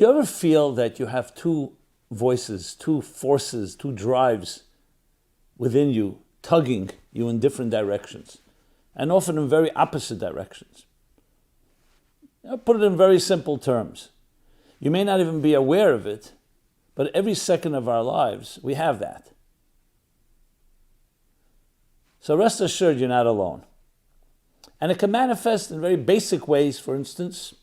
you ever feel that you have two voices, two forces, two drives within you, tugging you in different directions, and often in very opposite directions? I'll put it in very simple terms. You may not even be aware of it, but every second of our lives, we have that. So rest assured you're not alone. And it can manifest in very basic ways. For instance,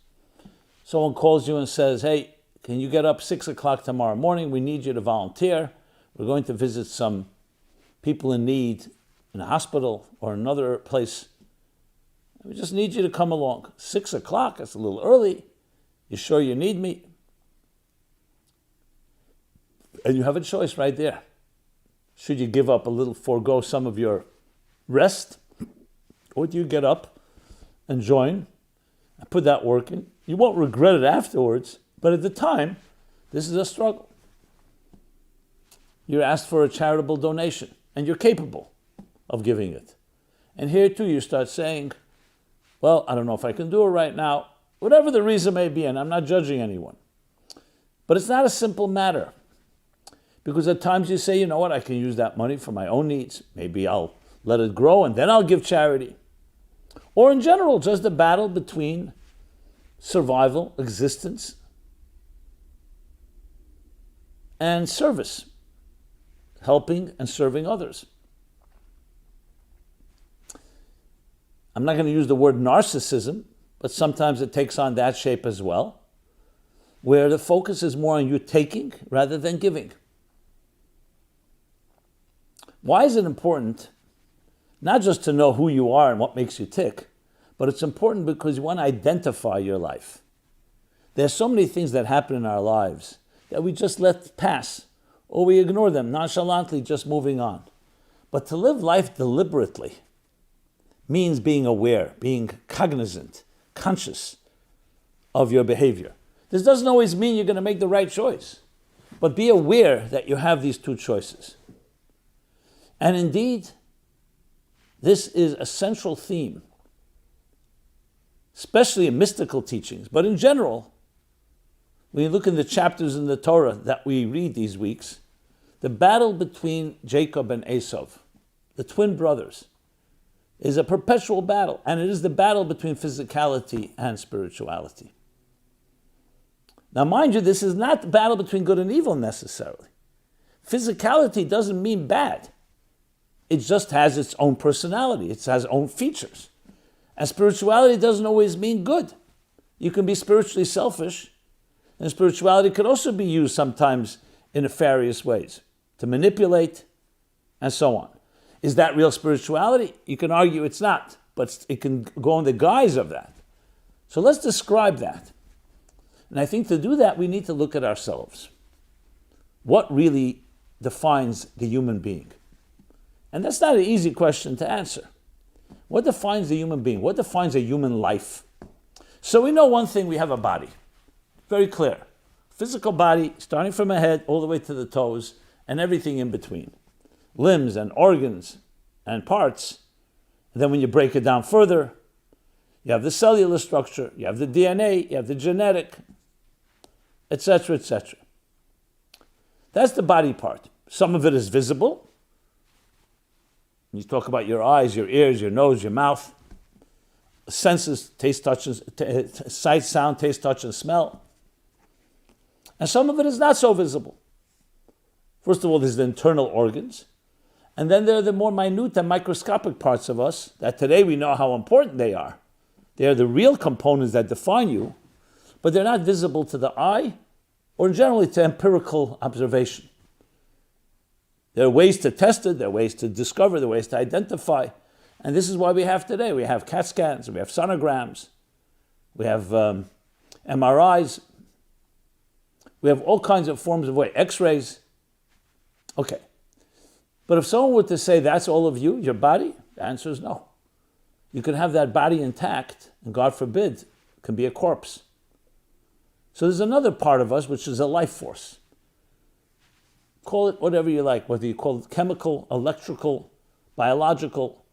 someone calls you and says, hey, can you get up 6 o'clock tomorrow morning? We need you to volunteer. We're going to visit some people in need in a hospital or another place. We just need you to come along. 6 o'clock, that's a little early. You sure you need me? And you have a choice right there. Should you give up a little, forego some of your rest? Or do you get up and join and put that work in? You won't regret it afterwards, but at the time, this is a struggle. You're asked for a charitable donation, and you're capable of giving it. And here too, you start saying, well, I don't know if I can do it right now, whatever the reason may be, and I'm not judging anyone. But it's not a simple matter. Because at times you say, you know what, I can use that money for my own needs. Maybe I'll let it grow and then I'll give charity. Or in general, just a battle between survival, existence, and service, helping and serving others. I'm not going to use the word narcissism, but sometimes it takes on that shape as well, where the focus is more on you taking rather than giving. Why is it important not just to know who you are and what makes you tick, but it's important because you want to identify your life. There's so many things that happen in our lives that we just let pass, or we ignore them nonchalantly, just moving on. But to live life deliberately means being aware, being cognizant, conscious of your behavior. This doesn't always mean you're going to make the right choice, but be aware that you have these two choices. And indeed, this is a central theme, especially in mystical teachings, but in general, when you look in the chapters in the Torah that we read these weeks, the battle between Jacob and Esau, the twin brothers, is a perpetual battle, and it is the battle between physicality and spirituality. Now, mind you, this is not the battle between good and evil necessarily. Physicality doesn't mean bad. It just has its own personality. It has its own features. And spirituality doesn't always mean good. You can be spiritually selfish, and spirituality could also be used sometimes in nefarious ways, to manipulate, and so on. Is that real spirituality? You can argue it's not, but it can go in the guise of that. So let's describe that. And I think to do that, we need to look at ourselves. What really defines the human being? And that's not an easy question to answer. What defines the human being? What defines a human life? So we know one thing, we have a body. Very clear. Physical body, starting from the head all the way to the toes, and everything in between. Limbs and organs and parts. And then when you break it down further, you have the cellular structure, you have the DNA, you have the genetic, etc., etc. That's the body part. Some of it is visible. You talk about your eyes, your ears, your nose, your mouth, senses, taste, touch, sight, sound, taste, touch, and smell. And some of it is not so visible. First of all, there's the internal organs. And then there are the more minute and microscopic parts of us that today we know how important they are. They are the real components that define you, but they're not visible to the eye or generally to empirical observation. There are ways to test it, there are ways to discover, there are ways to identify. And this is why we have today. We have CAT scans, we have sonograms, we have MRIs, we have all kinds of forms of X-rays. Okay. But if someone were to say that's all of you, your body, the answer is no. You can have that body intact, and God forbid, can be a corpse. So there's another part of us which is a life force. Call it whatever you like, whether you call it chemical, electrical, biological,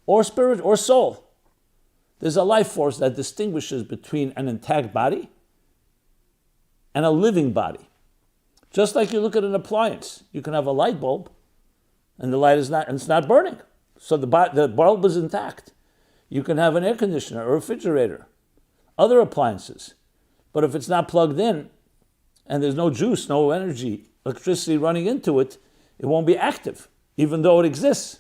or spirit, or soul. There's a life force that distinguishes between an intact body and a living body. Just like you look at an appliance, you can have a light bulb, and the light is not, and it's not burning. So the bulb is intact. You can have an air conditioner or a refrigerator, other appliances. But if it's not plugged in, and there's no juice, no energy, electricity running into it, it won't be active, even though it exists.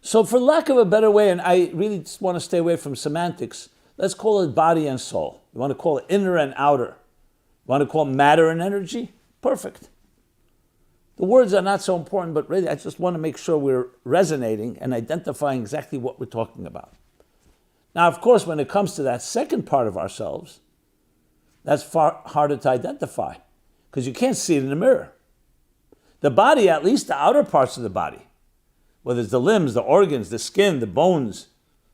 So for lack of a better way, and I really just want to stay away from semantics, let's call it body and soul. You want to call it inner and outer. You want to call it matter and energy? Perfect. The words are not so important, but really I just want to make sure we're resonating and identifying exactly what we're talking about. Now, of course, when it comes to that second part of ourselves, that's far harder to identify because you can't see it in the mirror. The body, at least the outer parts of the body, whether it's the limbs, the organs, the skin, the bones,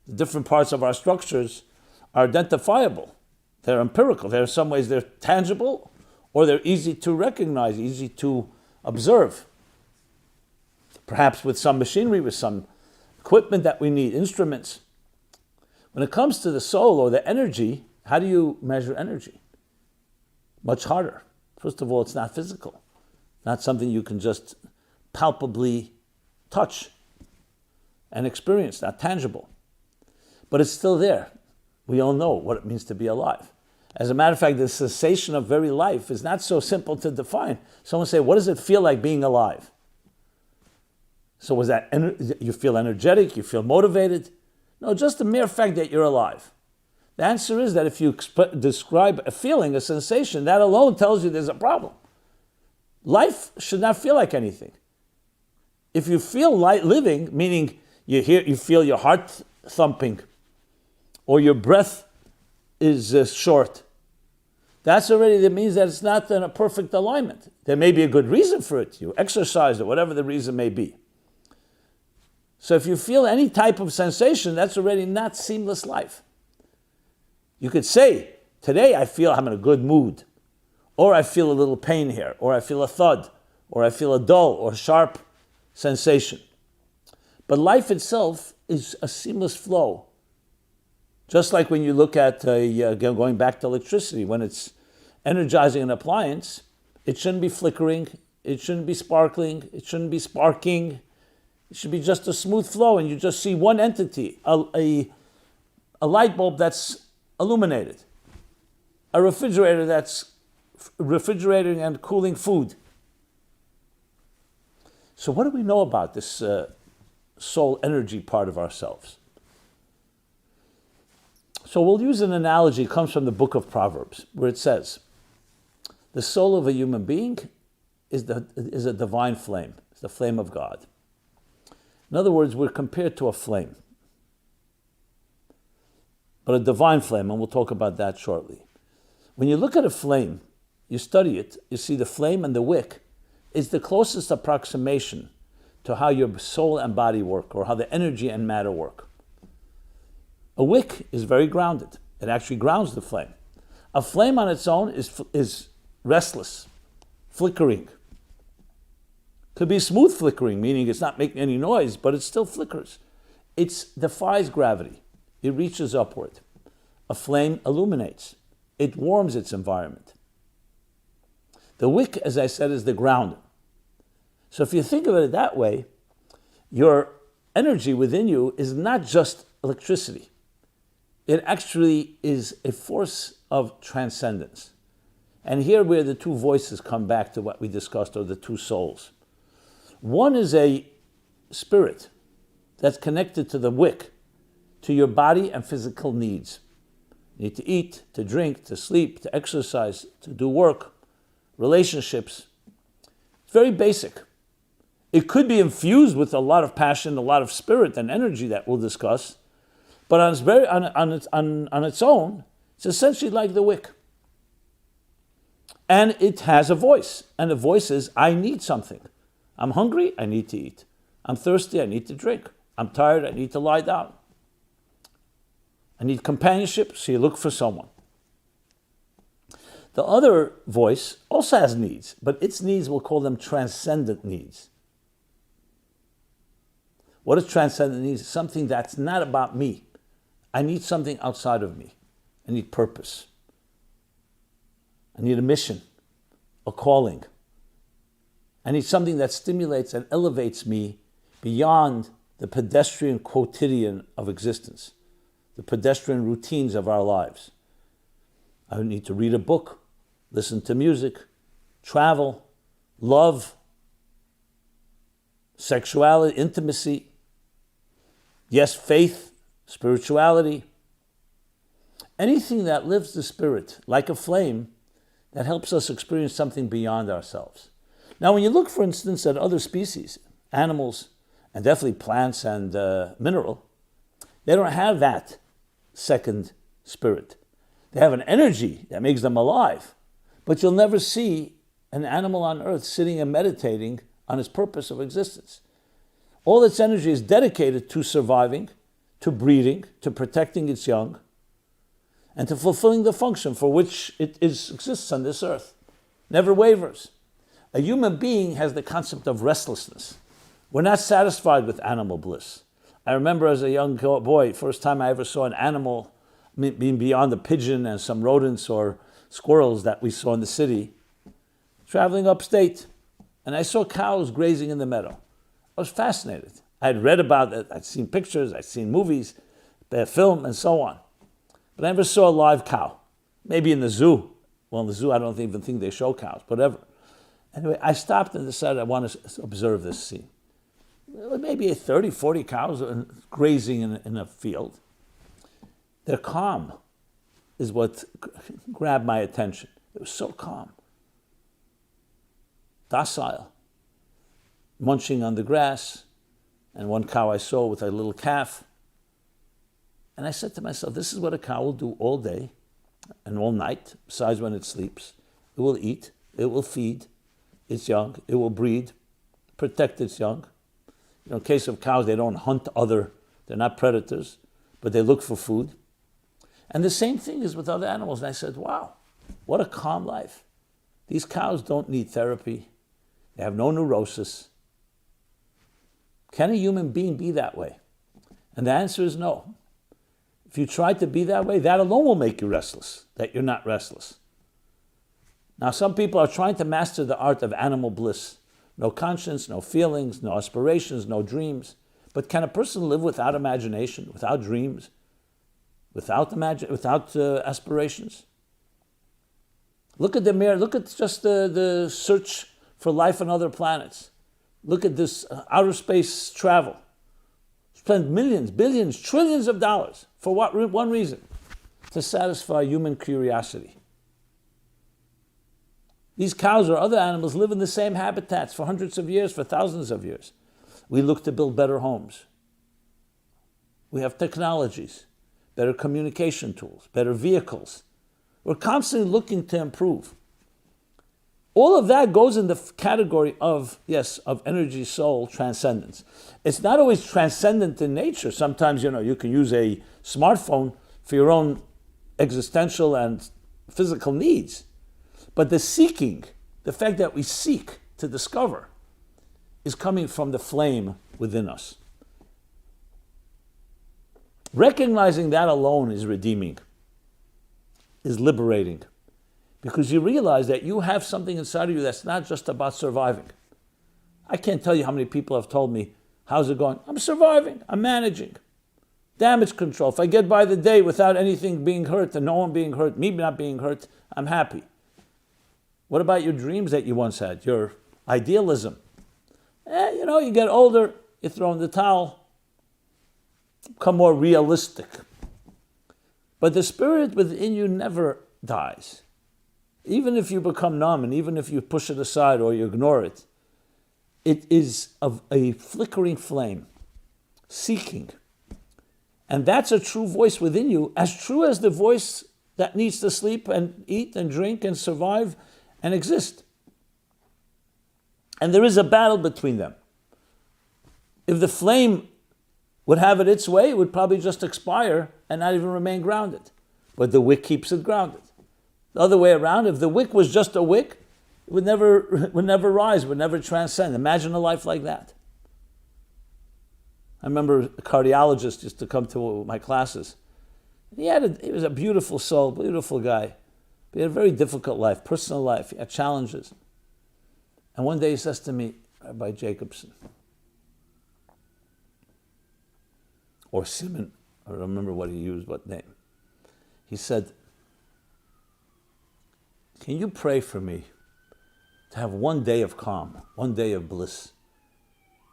the different parts of our structures are identifiable. They're empirical. There are some ways they're tangible or they're easy to recognize, easy to observe. Perhaps with some machinery, with some equipment that we need, instruments. When it comes to the soul or the energy, how do you measure energy? Much harder. First of all, it's not physical. Not something you can just palpably touch and experience, not tangible. But it's still there. We all know what it means to be alive. As a matter of fact, the cessation of very life is not so simple to define. Someone say, what does it feel like being alive? So was that, you feel energetic, you feel motivated? No, just the mere fact that you're alive. The answer is that if you describe a feeling, a sensation, that alone tells you there's a problem. Life should not feel like anything. If you feel like living, meaning you feel your heart thumping, or your breath is short, that means that it's not in a perfect alignment. There may be a good reason for it. You exercise it, whatever the reason may be. So if you feel any type of sensation, that's already not seamless life. You could say, today I feel I'm in a good mood, or I feel a little pain here, or I feel a thud, or I feel a dull or sharp sensation. But life itself is a seamless flow. Just like when you look at, going back to electricity, when it's energizing an appliance, it shouldn't be flickering, it shouldn't be sparkling, it shouldn't be sparking. It should be just a smooth flow, and you just see one entity, a light bulb that's illuminated, a refrigerator that's refrigerating and cooling food. So what do we know about this soul energy part of ourselves? So we'll use an analogy. It comes from the book of Proverbs, where it says, the soul of a human being is a divine flame. It's the flame of God. In other words, we're compared to a flame, but a divine flame, and we'll talk about that shortly. When you look at a flame, you study it, you see the flame and the wick is the closest approximation to how your soul and body work, or how the energy and matter work. A wick is very grounded. It actually grounds the flame. A flame on its own is restless, flickering. Could be smooth flickering, meaning it's not making any noise, but it still flickers. It defies gravity. It reaches upward. A flame illuminates. It warms its environment. The wick, as I said, is the ground. So if you think of it that way, your energy within you is not just electricity. It actually is a force of transcendence. And here where the two voices come back to what we discussed, or the two souls. One is a spirit that's connected to the wick, to your body and physical needs. You need to eat, to drink, to sleep, to exercise, to do work, relationships. It's very basic. It could be infused with a lot of passion, a lot of spirit and energy that we'll discuss, but on its own, it's essentially like the wick. And it has a voice, and the voice is, I need something. I'm hungry, I need to eat. I'm thirsty, I need to drink. I'm tired, I need to lie down. I need companionship, so you look for someone. The other voice also has needs, but its needs, we'll call them transcendent needs. What is transcendent needs? Something that's not about me. I need something outside of me. I need purpose. I need a mission, a calling. I need something that stimulates and elevates me beyond the pedestrian quotidian of existence, the pedestrian routines of our lives. I need to read a book, listen to music, travel, love, sexuality, intimacy, yes, faith, spirituality, anything that lifts the spirit like a flame that helps us experience something beyond ourselves. Now, when you look, for instance, at other species, animals, and definitely plants and mineral, they don't have that second spirit. They have an energy that makes them alive, but you'll never see an animal on earth sitting and meditating on its purpose of existence. All its energy is dedicated to surviving, to breeding, to protecting its young, and to fulfilling the function for which it exists on this earth. Never wavers. A human being has the concept of restlessness. We're not satisfied with animal bliss. I remember as a young boy, first time I ever saw an animal, being beyond the pigeon and some rodents or squirrels that we saw in the city, traveling upstate, and I saw cows grazing in the meadow. I was fascinated. I had read about it, I'd seen pictures, I'd seen movies, film, and so on. But I never saw a live cow. Maybe in the zoo. Well, in the zoo, I don't even think they show cows, whatever. Anyway, I stopped and decided I want to observe this scene. Maybe 30, 40 cows grazing in a field. They're calm, is what grabbed my attention. It was so calm. Docile. Munching on the grass. And one cow I saw with a little calf. And I said to myself, this is what a cow will do all day and all night, besides when it sleeps. It will eat, it will feed its young, it will breed, protect its young. In case of cows, they don't hunt they're not predators, but they look for food. And the same thing is with other animals. And I said, wow, what a calm life. These cows don't need therapy. They have no neurosis. Can a human being be that way? And the answer is no. If you try to be that way, that alone will make you restless, that you're not restless. Now, some people are trying to master the art of animal bliss. No conscience, no feelings, no aspirations, no dreams. But can a person live without imagination, without dreams, without aspirations? Look at just the search for life on other planets. Look at this outer space travel. Spend millions, billions, trillions of dollars. For what one reason? To satisfy human curiosity. These cows or other animals live in the same habitats for hundreds of years, for thousands of years. We look to build better homes. We have technologies, better communication tools, better vehicles. We're constantly looking to improve. All of that goes in the category of energy, soul, transcendence. It's not always transcendent in nature. Sometimes, you can use a smartphone for your own existential and physical needs. But the seeking, the fact that we seek to discover, is coming from the flame within us. Recognizing that alone is redeeming, is liberating. Because you realize that you have something inside of you that's not just about surviving. I can't tell you how many people have told me, how's it going? I'm surviving, I'm managing. Damage control. If I get by the day without anything being hurt and no one being hurt, me not being hurt, I'm happy. What about your dreams that you once had, your idealism? You get older, you throw in the towel, become more realistic. But the spirit within you never dies. Even if you become numb and even if you push it aside or you ignore it, it is of a flickering flame, seeking. And that's a true voice within you, as true as the voice that needs to sleep and eat and drink and survive and exist. And there is a battle between them. If the flame would have it its way, it would probably just expire and not even remain grounded. But the wick keeps it grounded. The other way around, if the wick was just a wick, it would never rise, would never transcend. Imagine a life like that. I remember a cardiologist used to come to my classes. He was a beautiful soul, beautiful guy. But he had a very difficult life, personal life. He had challenges. And one day he says to me, Rabbi Jacobson, or Simon, I don't remember what he used, what name. He said, can you pray for me to have one day of calm, one day of bliss?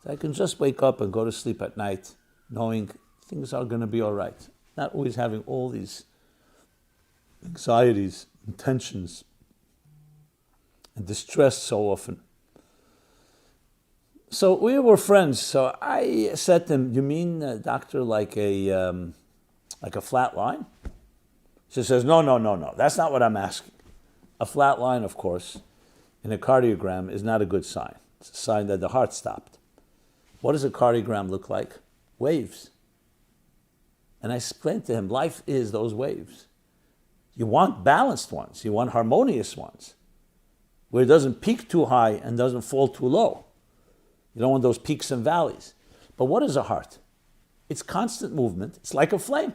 So I can just wake up and go to sleep at night knowing things are going to be all right. Not always having all these anxieties and tensions and distress so often. So we were friends. So I said to him, you mean, doctor, like a flat line? She says, no. That's not what I'm asking. A flat line, of course, in a cardiogram is not a good sign. It's a sign that the heart stopped. What does a cardiogram look like? Waves. And I explained to him, life is those waves. You want balanced ones. You want harmonious ones, where it doesn't peak too high and doesn't fall too low. You don't want those peaks and valleys. But what is a heart? It's constant movement. It's like a flame.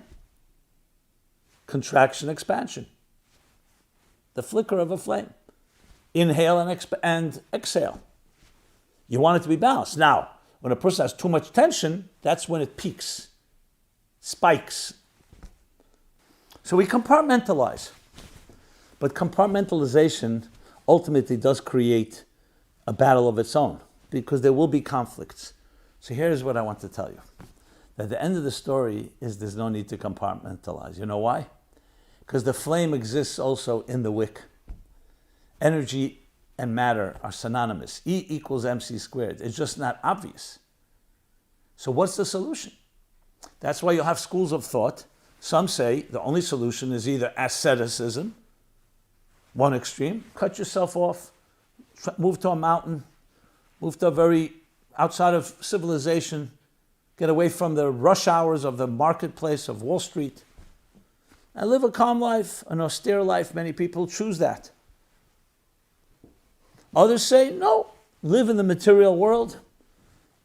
Contraction, expansion. The flicker of a flame. Inhale and exhale. You want it to be balanced. Now, when a person has too much tension, that's when it peaks, spikes. So we compartmentalize. But compartmentalization ultimately does create a battle of its own, because there will be conflicts. So here's what I want to tell you. At the end of the story is there's no need to compartmentalize. You know why? Because the flame exists also in the wick. Energy and matter are synonymous. E equals mc squared. It's just not obvious. So what's the solution? That's why you'll have schools of thought. Some say the only solution is either asceticism, one extreme, cut yourself off, move to a mountain, move to a very outside of civilization, get away from the rush hours of the marketplace of Wall Street, and live a calm life, an austere life. Many people choose that. Others say, no, live in the material world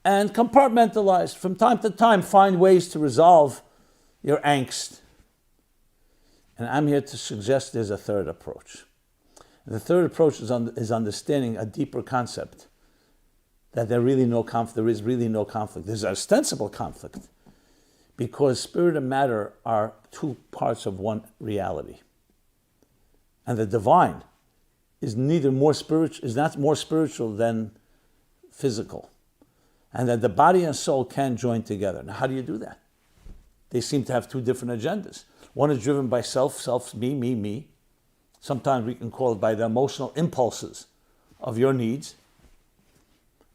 and compartmentalize. From time to time, find ways to resolve your angst. And I'm here to suggest there's a third approach. And the third approach is understanding a deeper concept, that there is really no conflict. There's an ostensible conflict, because spirit and matter are two parts of one reality. And the divine is not more spiritual than physical. And that the body and soul can join together. Now, how do you do that? They seem to have two different agendas. One is driven by self, me. Sometimes we can call it by the emotional impulses of your needs.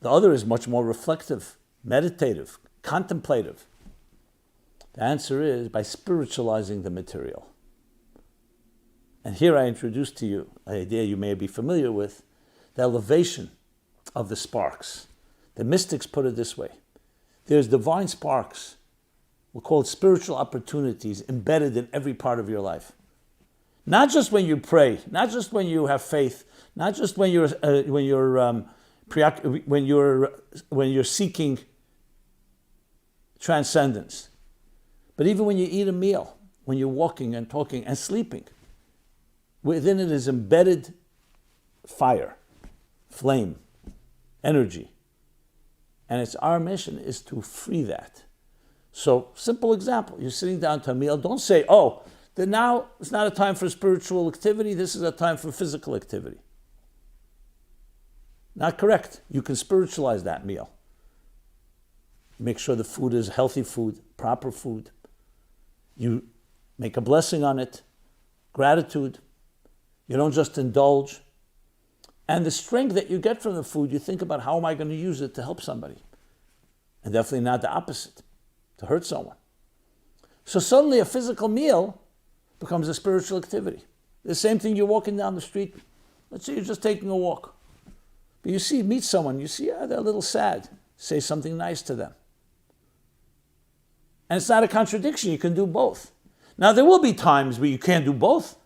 The other is much more reflective, meditative, contemplative. The answer is by spiritualizing the material. And here I introduce to you an idea you may be familiar with, the elevation of the sparks. The mystics put it this way. There's divine sparks, we'll call it spiritual opportunities, embedded in every part of your life. Not just when you pray, not just when you have faith, not just when you're seeking transcendence, but even when you eat a meal, when you're walking and talking and sleeping. Within it is embedded fire, flame, energy. And it's our mission is to free that. So, simple example, you're sitting down to a meal, don't say, then now it's not a time for spiritual activity, this is a time for physical activity. Not correct. You can spiritualize that meal. Make sure the food is healthy food, proper food. You make a blessing on it, gratitude. You don't just indulge. And the strength that you get from the food, you think about, how am I going to use it to help somebody? And definitely not the opposite, to hurt someone. So suddenly a physical meal becomes a spiritual activity. The same thing, you're walking down the street. Let's say you're just taking a walk. But meet someone, they're a little sad. Say something nice to them. And it's not a contradiction, you can do both. Now there will be times where you can't do both.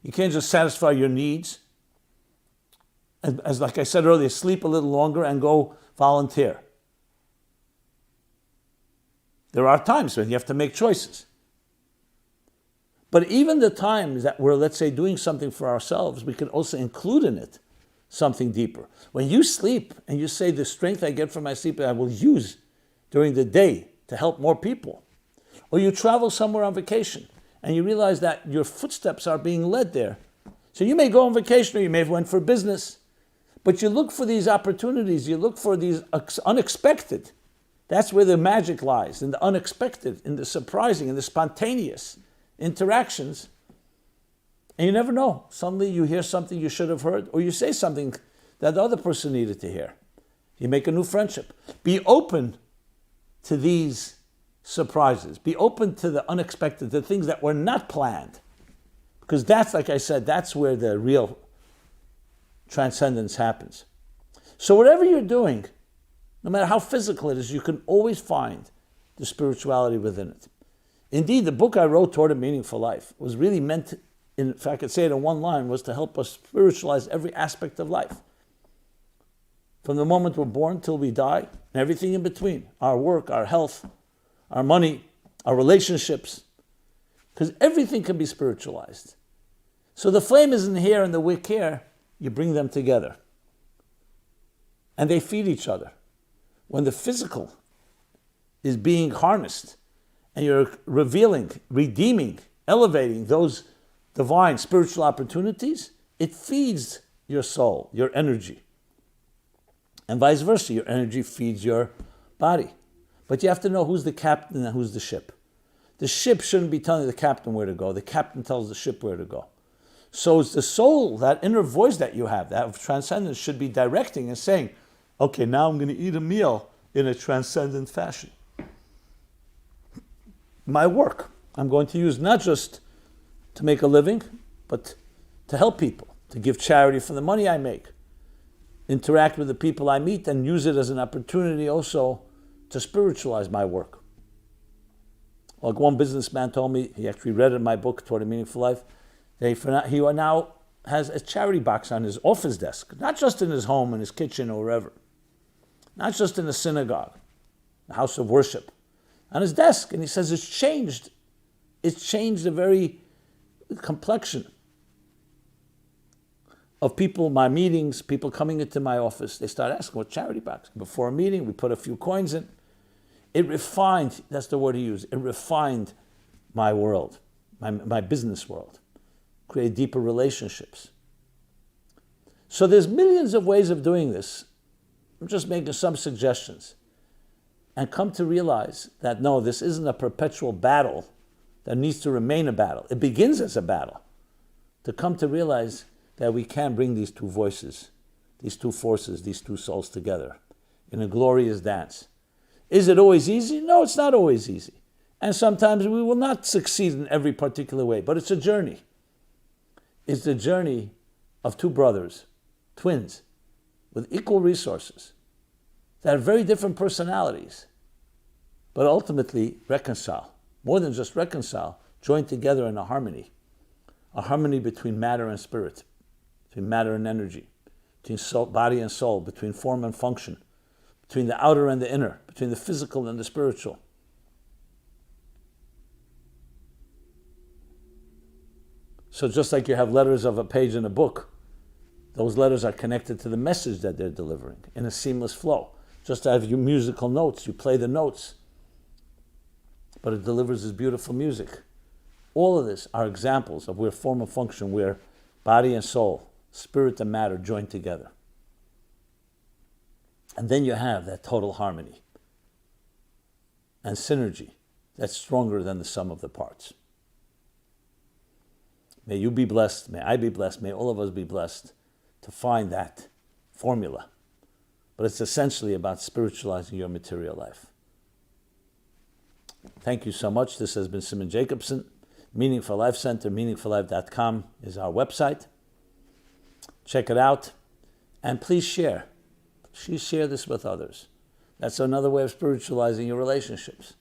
You can't just satisfy your needs. As like I said earlier, sleep a little longer and go volunteer. There are times when you have to make choices. But even the times that we're, let's say, doing something for ourselves, we can also include in it something deeper. When you sleep and you say, the strength I get from my sleep, I will use during the day to help more people. Or you travel somewhere on vacation and you realize that your footsteps are being led there. So you may go on vacation or you may have went for business, but you look for these opportunities, you look for these unexpected. That's where the magic lies, in the unexpected, in the surprising, in the spontaneous interactions. And you never know. Suddenly you hear something you should have heard, or you say something that the other person needed to hear. You make a new friendship. Be open to these surprises. Be open to the unexpected, the things that were not planned. Because that's, like I said, that's where the real transcendence happens. So whatever you're doing, no matter how physical it is, you can always find the spirituality within it. Indeed, the book I wrote, Toward a Meaningful Life, was really meant, if I could say it in one line, was to help us spiritualize every aspect of life. From the moment we're born till we die, and everything in between. Our work, our health, our money, our relationships. Because everything can be spiritualized. So the flame isn't here and the wick here. You bring them together. And they feed each other. When the physical is being harnessed, and you're revealing, redeeming, elevating those divine spiritual opportunities, it feeds your soul, your energy. And vice versa, your energy feeds your body. But you have to know who's the captain and who's the ship. The ship shouldn't be telling the captain where to go. The captain tells the ship where to go. So it's the soul, that inner voice that you have, that of transcendence, should be directing and saying, okay, now I'm going to eat a meal in a transcendent fashion. My work, I'm going to use not just to make a living, but to help people, to give charity for the money I make, interact with the people I meet, and use it as an opportunity also to spiritualize my work. Like one businessman told me, he actually read in my book, Toward a Meaningful Life, that he now has a charity box on his office desk, not just in his home, in his kitchen, or wherever. Not just in a synagogue, a house of worship, on his desk. And he says it's changed. It's changed the very complexion of people, my meetings, people coming into my office. They start asking, what charity box? Before a meeting, we put a few coins in. It refined, that's the word he used, it refined my world, my business world, create deeper relationships. So there's millions of ways of doing this. I'm just making some suggestions. And come to realize that no, this isn't a perpetual battle that needs to remain a battle. It begins as a battle. To come to realize that we can bring these two voices, these two forces, these two souls together in a glorious dance. Is it always easy? No, it's not always easy. And sometimes we will not succeed in every particular way, but it's a journey. It's the journey of two brothers, twins, with equal resources, that have very different personalities, but ultimately reconcile. More than just reconcile, join together in a harmony between matter and spirit, between matter and energy, between soul, body and soul, between form and function, between the outer and the inner, between the physical and the spiritual. So just like you have letters of a page in a book, those letters are connected to the message that they're delivering in a seamless flow. Just as your musical notes, you play the notes, but it delivers this beautiful music. All of this are examples of where form and function, where body and soul, spirit and matter join together. And then you have that total harmony and synergy that's stronger than the sum of the parts. May you be blessed, may I be blessed, may all of us be blessed to find that formula. But it's essentially about spiritualizing your material life. Thank you so much. This has been Simon Jacobson. Meaningful Life Center, meaningfullife.com is our website. Check it out. And please share. Please share this with others. That's another way of spiritualizing your relationships.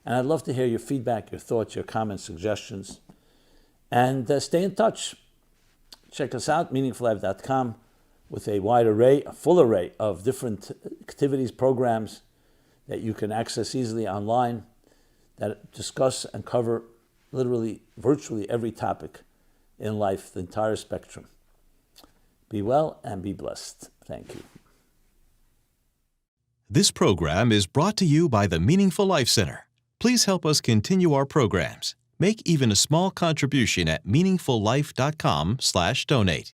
And I'd love to hear your feedback, your thoughts, your comments, suggestions. And stay in touch. Check us out, meaningfullife.com, with a wide array, a full array of different activities, programs that you can access easily online that discuss and cover literally, virtually every topic in life, the entire spectrum. Be well and be blessed. Thank you. This program is brought to you by the Meaningful Life Center. Please help us continue our programs. Make even a small contribution at meaningfullife.com/donate.